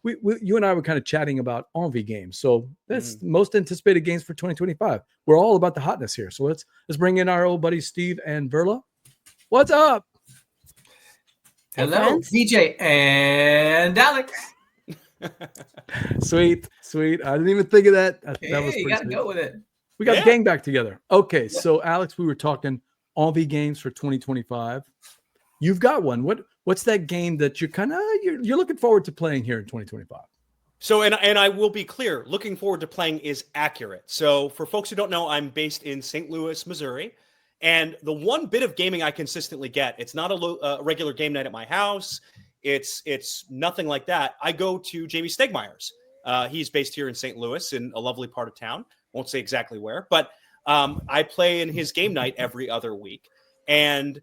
you and I were kind of chatting about ENVIE games. So that's most anticipated games for 2025. We're all about the hotness here. So let's bring in our old buddy Steve and Verla. What's up? Hello, DJ and Alex. Sweet. I didn't even think of that. That was you gotta go with it. We got the gang back together. Okay, so Alex, we were talking ENVIE games for 2025. You've got one. What's that game that you're looking forward to playing here in 2025? So, and I will be clear, looking forward to playing is accurate. So for folks who don't know, I'm based in St. Louis, Missouri. And the one bit of gaming I consistently get, it's not a regular game night at my house. It's nothing like that. I go to Jamie Stegmeier's. He's based here in St. Louis in a lovely part of town. Won't say exactly where, but I play in his game night every other week. And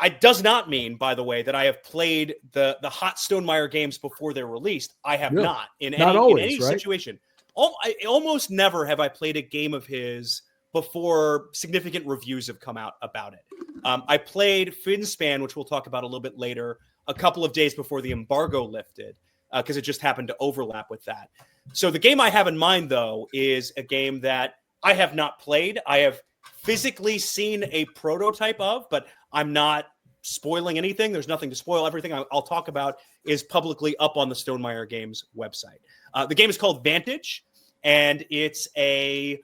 it does not mean, by the way, that I have played the hot Stonemaier games before they're released. I have not in any situation. Almost never have I played a game of his before significant reviews have come out about it. I played Finspan, which we'll talk about a little bit later, a couple of days before the embargo lifted, because it just happened to overlap with that. So the game I have in mind, though, is a game that I have not played. I have physically seen a prototype of, but I'm not spoiling anything. There's nothing to spoil. Everything I'll talk about is publicly up on the Stonemaier Games website. The game is called Vantage, and it's a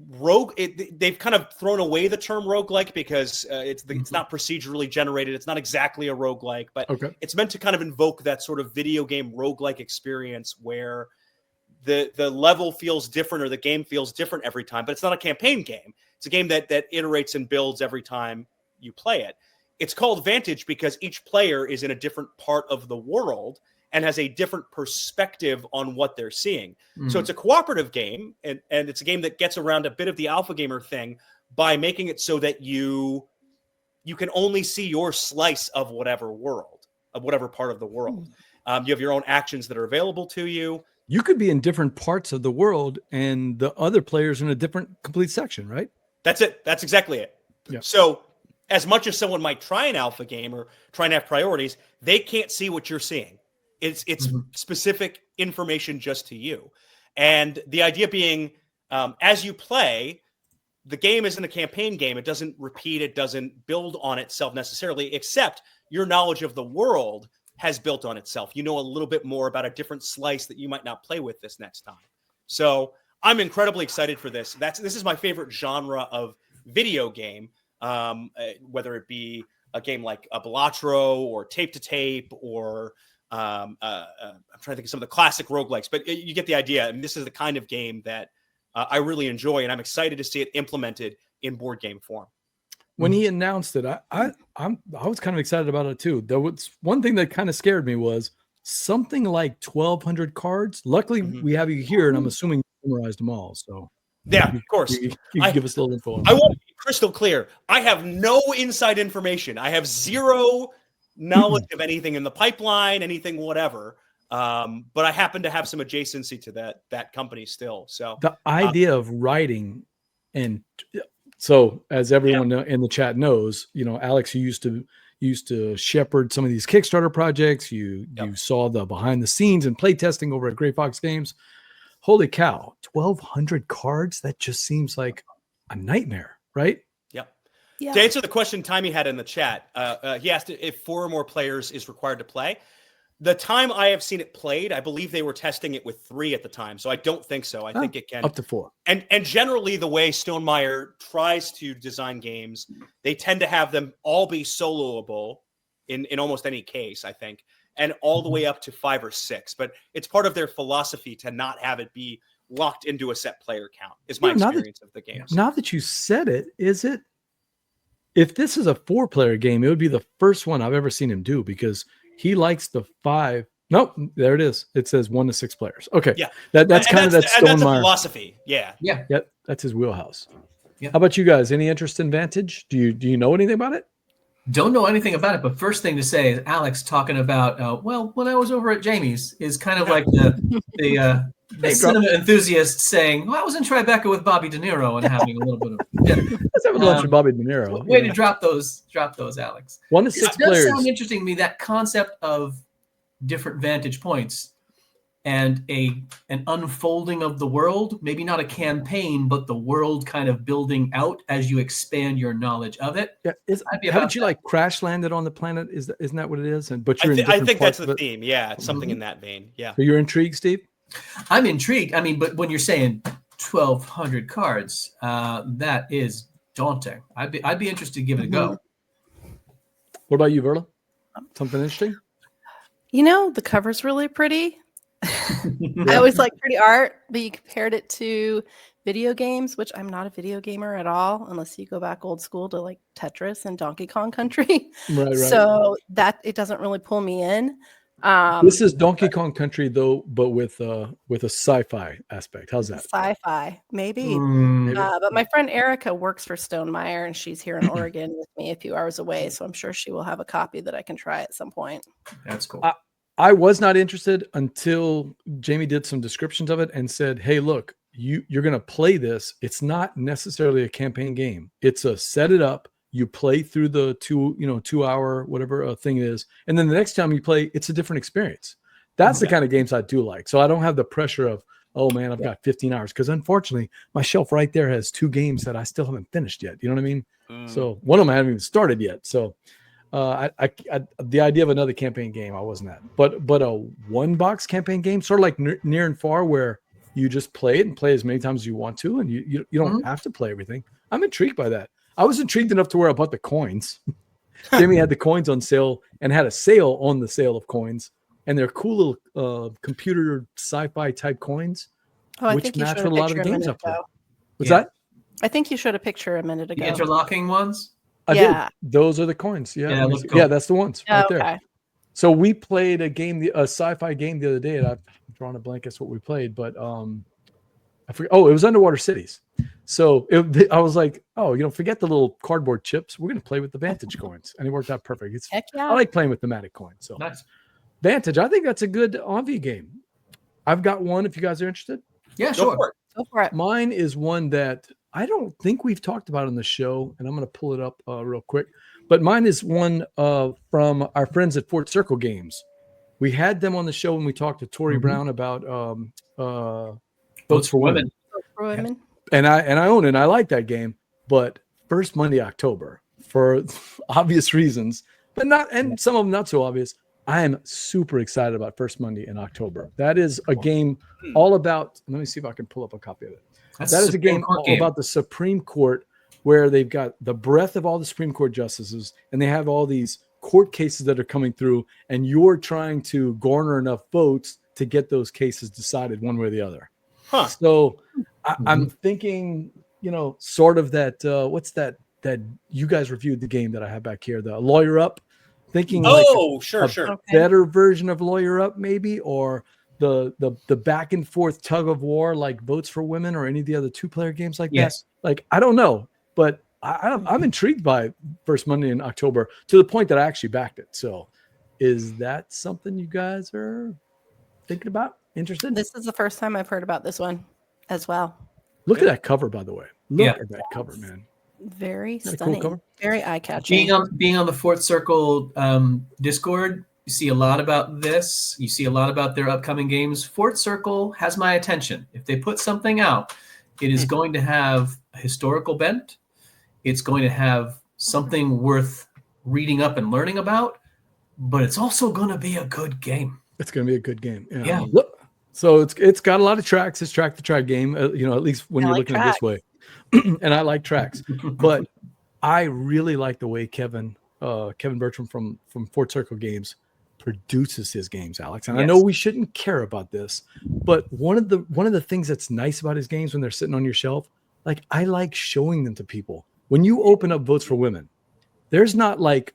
rogue. They've kind of thrown away the term roguelike because it's not procedurally generated. It's not exactly a roguelike, but it's meant to kind of invoke that sort of video game roguelike experience where the level feels different or the game feels different every time, but it's not a campaign game. It's a game that iterates and builds every time you play it. It's called Vantage because each player is in a different part of the world and has a different perspective on what they're seeing. So it's a cooperative game, and it's a game that gets around a bit of the alpha gamer thing by making it so that you can only see your slice of whatever world, of whatever part of the world. You have your own actions that are available to you. You could be in different parts of the world and the other players in a different complete section, right? That's it. That's exactly it. Yeah. So as much as someone might try an alpha game or try and have priorities, they can't see what you're seeing. It's specific information just to you. And the idea being, as you play, the game isn't a campaign game. It doesn't repeat. It doesn't build on itself necessarily, except your knowledge of the world has built on itself. You know a little bit more about a different slice that you might not play with this next time. So I'm incredibly excited for this. This is my favorite genre of video game, whether it be a game like a Balatro or Tape to Tape or I'm trying to think of some of the classic roguelikes, but you get the idea. And this is the kind of game that I really enjoy, and I'm excited to see it implemented in board game form. When he announced it, I was kind of excited about it too. There was one thing that kind of scared me was something like 1,200 cards. Luckily, we have you here, and I'm assuming you memorized them all. So yeah, of course. You give us a little info. I want to be crystal clear. I have no inside information. I have zero knowledge of anything in the pipeline, anything whatever. But I happen to have some adjacency to that company still. So the idea of writing, and so as everyone in the chat knows, Alex, you used to shepherd some of these Kickstarter projects. You saw the behind the scenes and play testing over at Gray Fox Games. Holy cow, 1,200 cards. That just seems like a nightmare, right? Yeah. To answer the question Timmy had in the chat, he asked if 4 or more players is required to play. The time I have seen it played, I believe they were testing it with 3 at the time. So I don't think so. I think it can up to 4. And generally the way Stonemaier tries to design games, they tend to have them all be soloable in almost any case, I think, and all the way up to 5 or 6. But it's part of their philosophy to not have it be locked into a set player count, is my experience of the games. Now that you said it, if this is a 4-player game, it would be the first one I've ever seen him do, because he likes the 5. Nope, there it is. It says 1 to 6 players. Okay, yeah, that's kind of that Stonemaier that's a philosophy. Yeah, that's his wheelhouse. Yeah. How about you guys? Any interest in Vantage? Do you know anything about it? Don't know anything about it, but first thing to say is Alex talking about when I was over at Jamie's is kind of like the cinema enthusiast saying, "Well, I was in Tribeca with Bobby De Niro and having a little bit of dinner." Let's have a lunch with Bobby De Niro. Way to drop those, Alex. 1 to 6 players. It does players. sound interesting to me, that concept of different vantage points. and an unfolding of the world, maybe not a campaign, but the world kind of building out as you expand your knowledge of it. Yeah, haven't you like crash landed on the planet? Isn't that what it is? And but you're in I different think that's parts the of it. theme. Yeah, it's something in that vein. Yeah. So you're intrigued, Steve? I'm intrigued. I mean, but when you're saying 1,200 cards, that is daunting. I'd be interested to give it a go. What about you, Verla? Something interesting? You know, the cover's really pretty. I always like pretty art, but you compared it to video games, which I'm not a video gamer at all, unless you go back old school to like Tetris and Donkey Kong Country. Right. So that it doesn't really pull me in. This is Donkey Kong Country though, but with a sci-fi aspect. How's that? Sci-fi, maybe. Mm. But my friend Erica works for Stonemeyer, and she's here in Oregon with me a few hours away, so I'm sure she will have a copy that I can try at some point. That's cool. I was not interested until Jamie did some descriptions of it and said, "Hey, look, you're going to play this. It's not necessarily a campaign game. It's a set it up. You play through the 2 hour whatever thing it is, and then the next time you play, it's a different experience." That's the kind of games I do like. So I don't have the pressure of, oh man, I've got 15 hours, because unfortunately, my shelf right there has 2 games that I still haven't finished yet. You know what I mean? So one of them I haven't even started yet. So. The idea of another campaign game, I wasn't at, but a 1-box campaign game, sort of like Near and Far, where you just play it and play as many times as you want to, and you don't have to play everything. I'm intrigued by that. I was intrigued enough to where I bought the coins. Jamie had the coins on sale and had a sale on the sale of coins, and they're cool little computer sci-fi type coins, which match with a lot of the games I play. What's that? I think you showed a picture a minute ago. The interlocking ones? I did. Those are the coins. Yeah, cool. That's the ones right there. So we played a sci-fi game the other day, and I've drawn a blank as what we played, but I forget. Oh, it was Underwater Cities. So I was like, forget the little cardboard chips. We're going to play with the Vantage coins, and it worked out perfect. I like playing with thematic coins. So nice. Vantage, I think that's a good ENVIE game. I've got one if you guys are interested. Yeah, sure. Go for it. Mine is one that I don't think we've talked about on the show, and I'm going to pull it up real quick. But mine is one from our friends at Fort Circle Games. We had them on the show when we talked to Tori Brown about Votes for Women. And I own it, and I like that game. But First Monday, October, for obvious reasons, but some of them not so obvious, I am super excited about First Monday in October. That is a game all about, let me see if I can pull up a copy of it. That is a game about the Supreme Court, where they've got the breadth of all the Supreme Court justices, and they have all these court cases that are coming through, and you're trying to garner enough votes to get those cases decided one way or the other. So I'm thinking, sort of that, what's that you guys reviewed the game that I have back here, the Lawyer Up, thinking sure. Better version of Lawyer Up maybe, or the back and forth tug of war like Votes for Women or any of the other 2-player games like that. Like, I don't know, but I'm intrigued by First Monday in October to the point that I actually backed it. So is that something you guys are thinking about? Interested? This is the first time I've heard about this one as well. Look at that cover, by the way. Look at that cover, man. Very stunning. Cool cover? Very eye-catching. Being on the Fort Circle Discord, you see a lot about this. You see a lot about their upcoming games. Fort Circle has my attention. If they put something out, it is going to have a historical bent. It's going to have something worth reading up and learning about, but it's also going to be a good game. It's going to be a good game. Yeah. Look, so it's got a lot of tracks. It's track to track game, at least when you're looking at it this way. And I like tracks, but I really like the way Kevin Bertram from Fort Circle Games produces his games, Alex. And I know we shouldn't care about this, but one of the things that's nice about his games when they're sitting on your shelf, like I like showing them to people. When you open up Votes for Women, there's not like,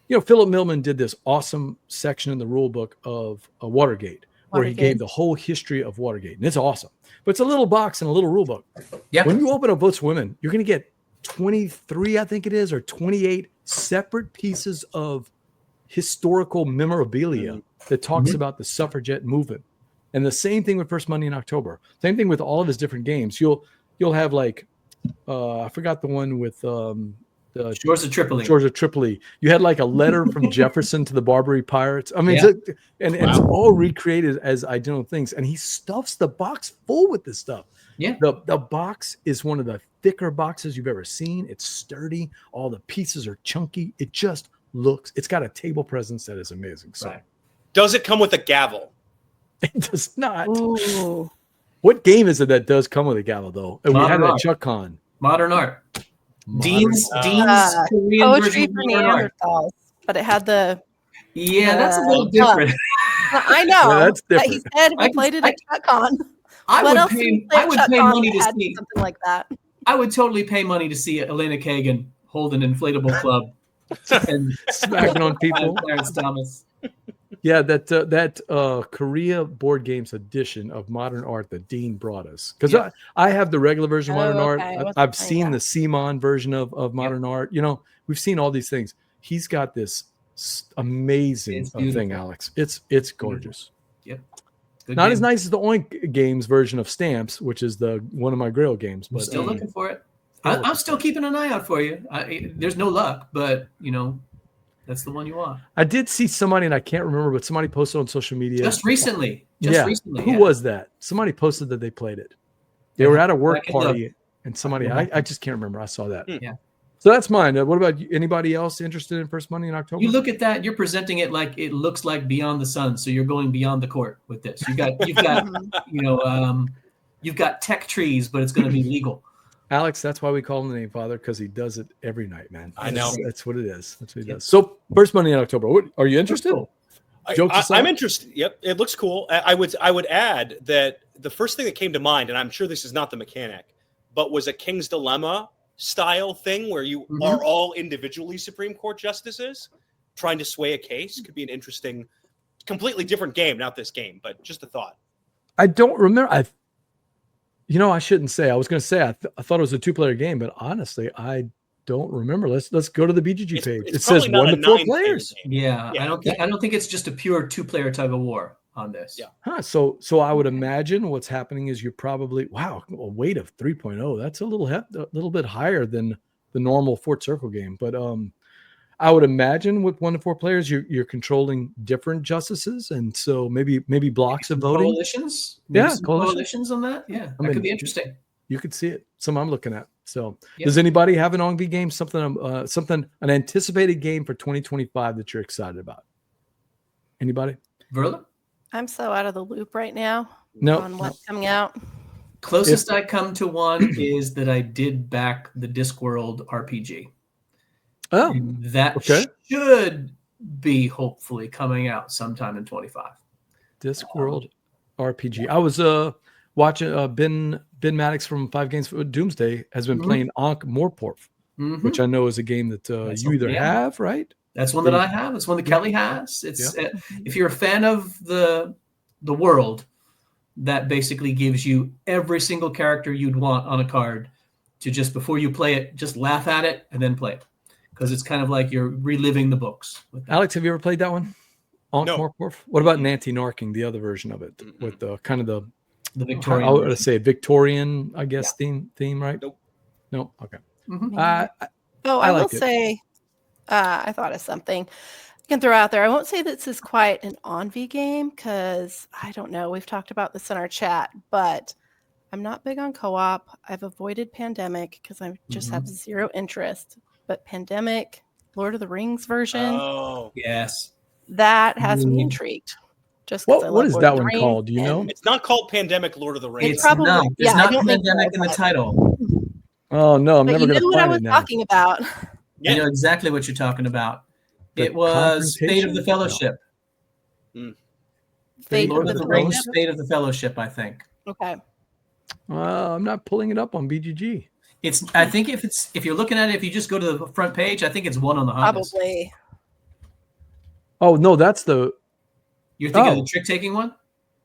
Philip Millman did this awesome section in the rule book of Watergate, where he gave the whole history of Watergate. And it's awesome. But it's a little box and a little rule book. Yeah. When you open up Votes for Women, you're going to get 23, I think it is, or 28 separate pieces of historical memorabilia that talks about the suffragette movement. And the same thing with First Monday in October. Same thing with all of his different games. You'll have like, I forgot the one with Shores of Tripoli. Shores of Tripoli. You had like a letter from Jefferson to the Barbary Pirates. I mean, Yeah. and it's all recreated as identical things. And he stuffs the box full with this stuff. Yeah. The box is one of the thicker boxes you've ever seen. It's sturdy. All the pieces are chunky. It just looks. It's got a table presence that is amazing. So Right. Does it come with a gavel? it does not. Ooh. What game is it that does come with a gavel though? And we had Modern it at Art. ChuckCon. Modern art. Dean's Korean Poetry version for of modern art. Neanderthals, but it had the. Yeah, that's a little Yeah. different. I know. Yeah, that's But he different. said we I- played it at ChuckCon. I What would else did we pay. play I at would pay ChuckCon money that to had see. something like that? I would totally pay money to see Elena Kagan hold an inflatable club and Smacking on people. Clarence Thomas. Yeah, that Korea board games edition of Modern Art that Dean brought us, because Yeah. I have the regular version of Modern Oh, Art. okay. I wasn't I've playing seen that. the CMON version of Modern Art. You know, we've seen all these things. He's got this amazing It's thing, beautiful. Alex. It's gorgeous. Good Not game. as nice as the Oink Games version of Stamps, which is the one of my Grail games. I'm But still looking for it. still I'm looking still for it. keeping an eye out for you. There's no luck, but that's the one you want. I did see somebody, and I can't remember, but somebody posted on social media. Just recently. Who Yeah. was that? Somebody posted that they played it. They were at a work I can look. party, and somebody, I just can't remember. I saw that. Yeah. So that's mine. What about you? Anybody else interested in First Monday in October? You look at that. You're presenting it like it looks like Beyond the Sun. So you're going beyond the court with this. You've got tech trees, but it's going to be legal. Alex, that's why we call him the Name Father, because he does it every night, man. I know. That's what it is. That's what he Yep. does. So First Monday in October. What, are you interested? Cool. Jokes aside? I'm interested. Yep, it looks cool. I would add that the first thing that came to mind, and I'm sure this is not the mechanic, but was a King's Dilemma style thing where you are all individually Supreme Court justices trying to sway a case. Could be an interesting, completely different game. Not this game, but just a thought. I don't remember. I shouldn't say. I was going to say I thought it was a 2-player game, but honestly, I don't remember. Let's go to the BGG page. It says probably 1 not to a 4 9-player players. game. Yeah, Yeah. I don't think it's just a pure 2-player tug of war on this. Yeah. Huh. So I would imagine what's happening is you're probably a weight of 3.0. That's a little bit higher than the normal Fort Circle game. But I would imagine with 1 to 4 players, you're controlling different justices, and so maybe blocks of voting. Coalitions. Yeah, Some coalitions. coalitions on that. Yeah, that mean, could be interesting. You could see it. Some I'm looking at. So, Yeah. Does anybody have an ENVIE game? An anticipated game for 2025 that you're excited about? Anybody? Verla? I'm so out of the loop right now No. on what's coming out. Closest I come to one is that I did back the Discworld RPG. Oh, And that okay. should be hopefully coming out sometime in 25. Discworld RPG. I was watching Ben Maddox from 5 Games for Doomsday has been playing Ankh Morporth, Mhm. which I know is a game that That's you either yeah. have, right? That's one that I have. It's one that Kelly has. It's if you're a fan of the world, that basically gives you every single character you'd want on a card to just before you play it, just laugh at it and then play it, because it's kind of like you're reliving the books. With that. Alex, have you ever played that one? Ankh No. Morporth. What about Nancy Narking, the other version of it, with the kind of The Victorian. I would say Victorian, I guess theme, right? Nope. No. Okay. Mhm. I I will like it. say, I thought of something I can throw out there. I won't say this is quite an ENVIE game because I don't know. We've talked about this in our chat, but I'm not big on co-op. I've avoided Pandemic because I just have zero interest. But Pandemic, Lord of the Rings version, Oh, Yes. that has me Mm. intrigued. Just 'cause I what love is Lord that of the one Rings called? Do you know? and- it's not called Pandemic Lord of the Rings. It's probably- not. There's yeah, I not don't think pandemic so, in the but- title. Oh no, I'm But never you going knew to what I find was it now. talking about. Yeah. You know exactly what you're talking about. The It was Fate of the Confrontation? Fellowship. Fate Lord of of the the Rings, Fellowship? Fate of the Fellowship, I think. Okay. I'm not pulling it up on BGG. I think if you're looking at it, if you just go to the front page, I think it's one on the hot list. Probably. Oh no, that's the. You're thinking of Oh. the trick taking one?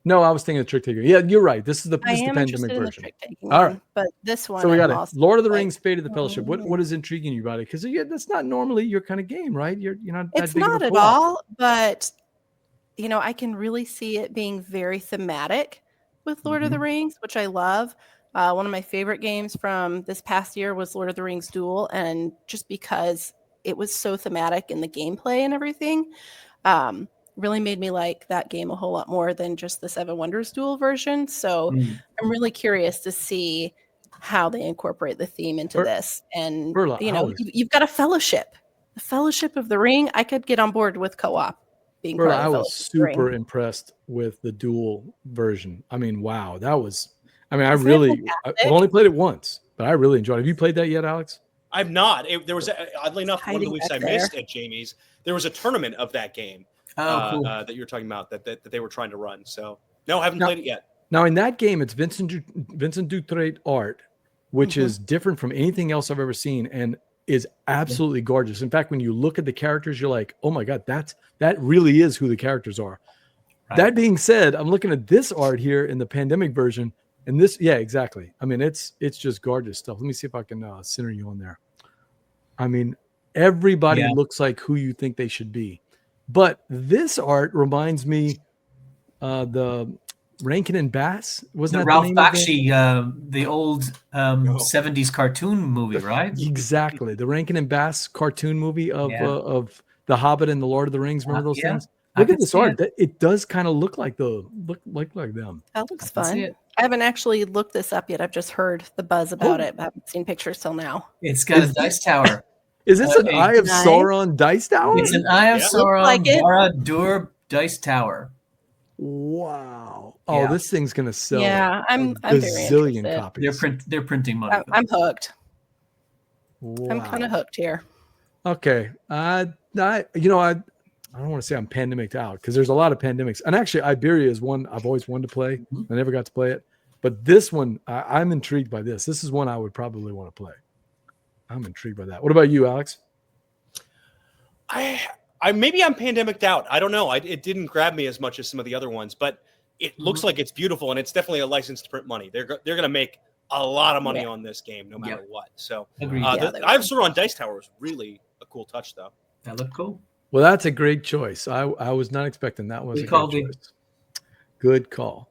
No, I was thinking of Trick Taker. Yeah, you're right. This is the I am pandemic interested in the version. trick taking All one, right. but this one. So we got I'm it. also Lord of the like, Rings, Fate of the Fellowship. What is intriguing you about it? Because that's not normally your kind of game, right? You're not. That It's big of a not at co-op. all, but I can really see it being very thematic with Lord of the Rings, which I love. One of my favorite games from this past year was Lord of the Rings Duel, and just because it was so thematic in the gameplay and everything, really made me like that game a whole lot more than just the Seven Wonders Duel version. So I'm really curious to see how they incorporate the theme into this. And Burla, you've got a fellowship, the Fellowship of the Ring. I could get on board with co-op being part of the I was Fellowship of the Ring. super impressed with the dual version. I mean, wow, that was. I mean, Isn't I've only played it once, but I really enjoyed it. Have you played that yet, Alex? I've not. There was oddly enough one of the weeks I there. missed at Jamie's. There was a tournament of that game cool. that you're talking about that they were trying to run. So no, I haven't played it yet. Now in that game, it's Vincent Dutrait art, which is different from anything else I've ever seen, and is absolutely gorgeous. In fact, when you look at the characters, you're like, oh my god, that really is who the characters are. Right. That being said, I'm looking at this art here in the pandemic version. And this, yeah, exactly. I mean, it's just gorgeous stuff. Let me see if I can center you on there. I mean, everybody looks like who you think they should be. But this art reminds me the Rankin and Bass. Wasn't that Ralph the name Bakshi, the old 70s cartoon movie, right? Exactly. The Rankin and Bass cartoon movie of The Hobbit and the Lord of the Rings. Remember those things? Look at this art. It does kind of look like them. That looks fun. I haven't actually looked this up yet. I've just heard the buzz about it. I haven't seen pictures till now. It's got a dice tower. Is this an Eye of Sauron dice tower? It's an Eye of Sauron Barad-dûr dice tower. Wow. Oh, this thing's going to sell. Yeah, I'm very interested. Copies. They're printing money. I'm hooked. Wow. I'm kind of hooked here. Okay. I don't want to say I'm pandemicked out because there's a lot of pandemics. And actually, Iberia is one I've always wanted to play. I never got to play it. But this one, I'm intrigued by this. This is one I would probably want to play. I'm intrigued by that. What about you, Alex? I maybe I'm pandemicked out. I don't know. It didn't grab me as much as some of the other ones, but it looks like it's beautiful, and it's definitely a license to print money. They're going to make a lot of money on this game no matter what. So the Eye of Sauron Dice Tower was really a cool touch, though. That looked cool. Well, that's a great choice. I was not expecting that. Was a good choice. Good call.